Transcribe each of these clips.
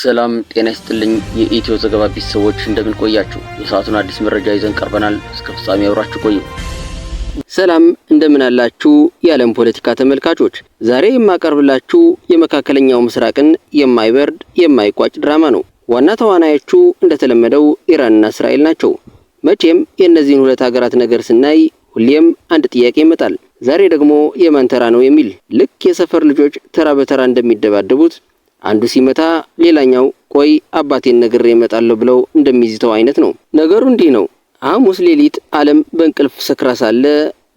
ሰላም ጤና ይስጥልኝ የኢትዮ ዘገባ ቤተሰቦች እንደምን ቆያችሁ? የሰዓቱን አዲስ መረጃ ይዘን ቀርበናል። እስከ ፍጻሜ አብራችሁ ቆዩ። ሰላም እንደምን አላችሁ የዓለም ፖለቲካ ተመልካቾች። ዛሬ የማቀርብላችሁ የመካከለኛው ምስራቅን የማይበርድ የማይቋጭ ድራማ ነው። ዋና ተዋናዮቹ እንደተለመደው ኢራንና እስራኤል ናቸው። መቼም የእነዚህን ሁለት ሀገራት ነገር ስናይ ሁሌም አንድ ጥያቄ ይመጣል። ዛሬ ደግሞ የማን ተራ ነው የሚል። ልክ የሰፈር ልጆች ተራ በተራ እንደሚደባደቡት አንዱ ሲመታ ሌላኛው ቆይ አባቴን ነግሬ እመጣለሁ ብለው እንደሚይዝተው አይነት ነው። ነገሩ እንዲህ ነው። ሐሙስ ሌሊት ዓለም በእንቅልፍ ሰክራ ሳለ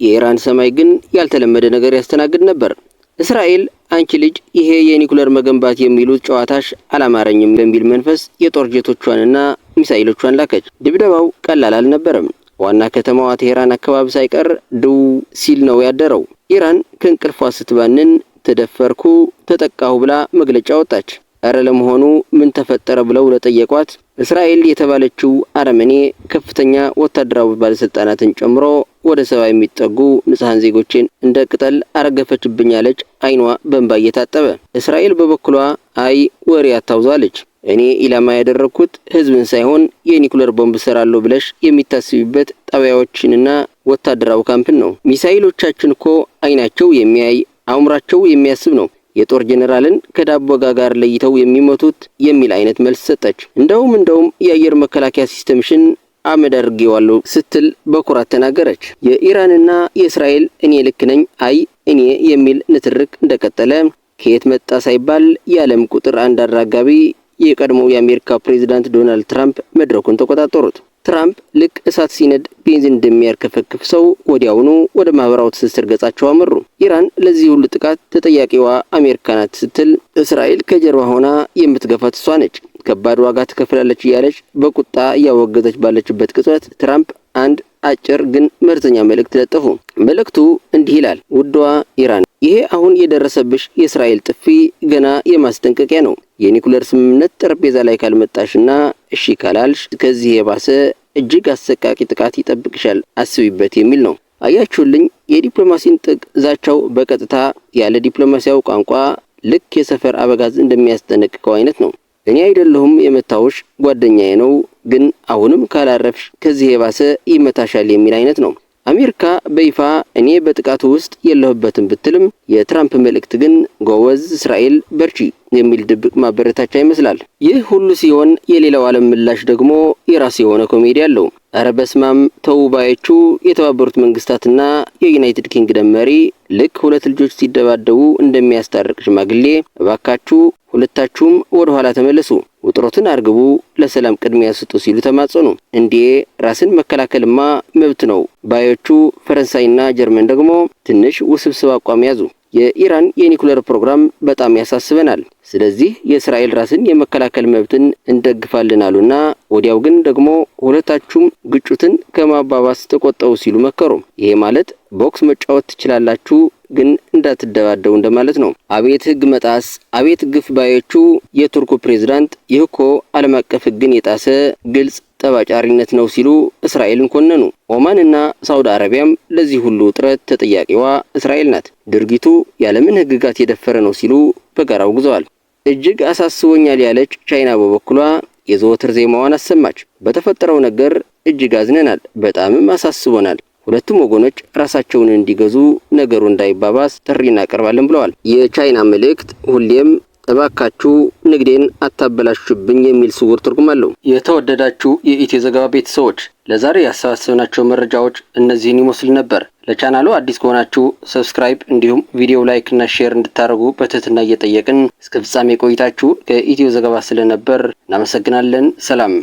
የኢራን ሰማይ ግን ያልተለመደ ነገር ያስተናግድ ነበር። እስራኤል አንቺ ልጅ ይሄ የኒኩለር መገንባት የሚሉት ጨዋታሽ አላማረኝም በሚል መንፈስ የጦር ጄቶቿንና ሚሳኤሎቿን ላከች። ድብደባው ቀላል አልነበረም። ዋና ከተማዋ ቴህራን አካባቢ ሳይቀር ድው ሲል ነው ያደረው። ኢራን ከእንቅልፏ ስትባንን ተደፈርኩ ተጠቃሁ ብላ መግለጫ ወጣች። አረ ለመሆኑ ምን ተፈጠረ ብለው ለጠየቋት እስራኤል የተባለችው አረመኔ ከፍተኛ ወታደራዊ ባለስልጣናትን ጨምሮ ወደ 70 የሚጠጉ ንጹሃን ዜጎችን እንደ ቅጠል አረገፈችብኝ አለች፣ አይኗ በእንባ እየታጠበ። እስራኤል በበኩሏ አይ ወሬ አታውዛለች። እኔ ኢላማ ያደረኩት ህዝብን ሳይሆን የኒኩለር ቦምብ ሰራለሁ ብለሽ የሚታስቢበት ጣቢያዎችንና ወታደራዊ ካምፕን ነው። ሚሳኤሎቻችን እኮ አይናቸው የሚያይ አእምሯቸው የሚያስብ ነው። የጦር ጄኔራልን ከዳቦ ጋር ለይተው የሚመቱት የሚል አይነት መልስ ሰጠች። እንደውም የአየር መከላከያ ሲስተምሽን አመድ አድርጌዋለሁ ስትል በኩራት ተናገረች። የኢራንና የእስራኤል እኔ ልክ ነኝ አይ እኔ የሚል ንትርክ እንደቀጠለ ከየት መጣ ሳይባል የዓለም ቁጥር አንድ አራጋቢ የቀድሞው የአሜሪካ ፕሬዝዳንት ዶናልድ ትራምፕ መድረኩን ተቆጣጠሩት። ትራምፕ ልክ እሳት ሲነድ ቤንዚን እንደሚያርከፈክፍ ሰው ወዲያውኑ ወደ ማህበራዊ ትስስር ገጻቸው አመሩ። ኢራን ለዚህ ሁሉ ጥቃት ተጠያቂዋ አሜሪካ ናት ስትል እስራኤል ከጀርባ ሆና የምትገፋት እሷ ነች፣ ከባድ ዋጋ ትከፍላለች እያለች በቁጣ እያወገዘች ባለችበት ቅጽበት ትራምፕ አንድ አጭር ግን መርዘኛ መልእክት ለጠፉ። መልእክቱ እንዲህ ይላል። ውዷ ኢራን፣ ይሄ አሁን የደረሰብሽ የእስራኤል ጥፊ ገና የማስጠንቀቂያ ነው። የኒኩለር ስምምነት ጠረጴዛ ላይ ካልመጣሽና እሺ ካላልሽ ከዚህ የባሰ እጅግ አሰቃቂ ጥቃት ይጠብቅሻል፣ አስቢበት የሚል ነው። አያችሁልኝ፣ የዲፕሎማሲን ጥግ ዛቻው በቀጥታ ያለ ዲፕሎማሲያዊ ቋንቋ ልክ የሰፈር አበጋዝ እንደሚያስጠነቅቀው አይነት ነው። እኔ አይደለሁም የመታውሽ ጓደኛዬ ነው፣ ግን አሁንም ካላረፍሽ ከዚህ የባሰ ይመታሻል የሚል አይነት ነው። አሜሪካ በይፋ እኔ በጥቃቱ ውስጥ የለሁበትም ብትልም የትራምፕ መልእክት ግን ጎወዝ እስራኤል በርቺ የሚል ድብቅ ማበረታቻ ይመስላል። ይህ ሁሉ ሲሆን የሌላው ዓለም ምላሽ ደግሞ የራሱ የሆነ ኮሜዲ አለው። አረ በስማም ተውባዮቹ የተባበሩት መንግስታትና የዩናይትድ ኪንግደም መሪ ልክ ሁለት ልጆች ሲደባደቡ እንደሚያስታርቅ ሽማግሌ እባካችሁ ሁለታችሁም ወደ ኋላ ተመለሱ፣ ውጥረቱን አርግቡ፣ ለሰላም ቅድሚያ ስጡ ሲሉ ተማጸኑ። እንዴ ራስን መከላከልማ መብት ነው ባዮቹ ፈረንሳይና ጀርመን ደግሞ ትንሽ ውስብስብ አቋም ያዙ። የኢራን የኒኩለር ፕሮግራም በጣም ያሳስበናል፣ ስለዚህ የእስራኤል ራስን የመከላከል መብትን እንደግፋለን አሉና ወዲያው ግን ደግሞ ሁለታችሁም ግጭቱን ከማባባስ ተቆጠቡ ሲሉ መከሩ። ይሄ ማለት ቦክስ መጫወት ትችላላችሁ ግን እንዳትደባደቡ እንደማለት ነው። አቤት ህግ መጣስ፣ አቤት ግፍ ባዮቹ የቱርኩ ፕሬዝዳንት ይህ እኮ ዓለም አቀፍ ህግን የጣሰ ግልጽ ጠባጫሪነት ነው ሲሉ እስራኤልን ኮነኑ። ኦማንና ሳውዲ አረቢያም ለዚህ ሁሉ ጥረት ተጠያቂዋ እስራኤል ናት፣ ድርጊቱ ያለምን ህግጋት የደፈረ ነው ሲሉ በጋራ አውግዘዋል። እጅግ አሳስቦኛል ያለች ቻይና በበኩሏ የዘወትር ዜማዋን አሰማች። በተፈጠረው ነገር እጅግ አዝነናል፣ በጣምም አሳስቦናል። ሁለቱም ወገኖች ራሳቸውን እንዲገዙ ነገሩ እንዳይባባስ ጥሪ እናቀርባለን ብለዋል። የቻይና መልእክት ሁሌም እባካችሁ ንግዴን አታበላሹብኝ የሚል ስውር ትርጉም አለው። የተወደዳችሁ የኢትዮ ዘገባ ቤተሰቦች ለዛሬ ያሰባሰብናቸው መረጃዎች እነዚህን ይመስሉ ነበር። ለቻናሉ አዲስ ከሆናችሁ ሰብስክራይብ እንዲሁም ቪዲዮ ላይክ እና ሼር እንድታደርጉ በትህትና እየጠየቅን እስከ ፍጻሜ ቆይታችሁ ከኢትዮ ዘገባ ስለነበር እናመሰግናለን። ሰላም።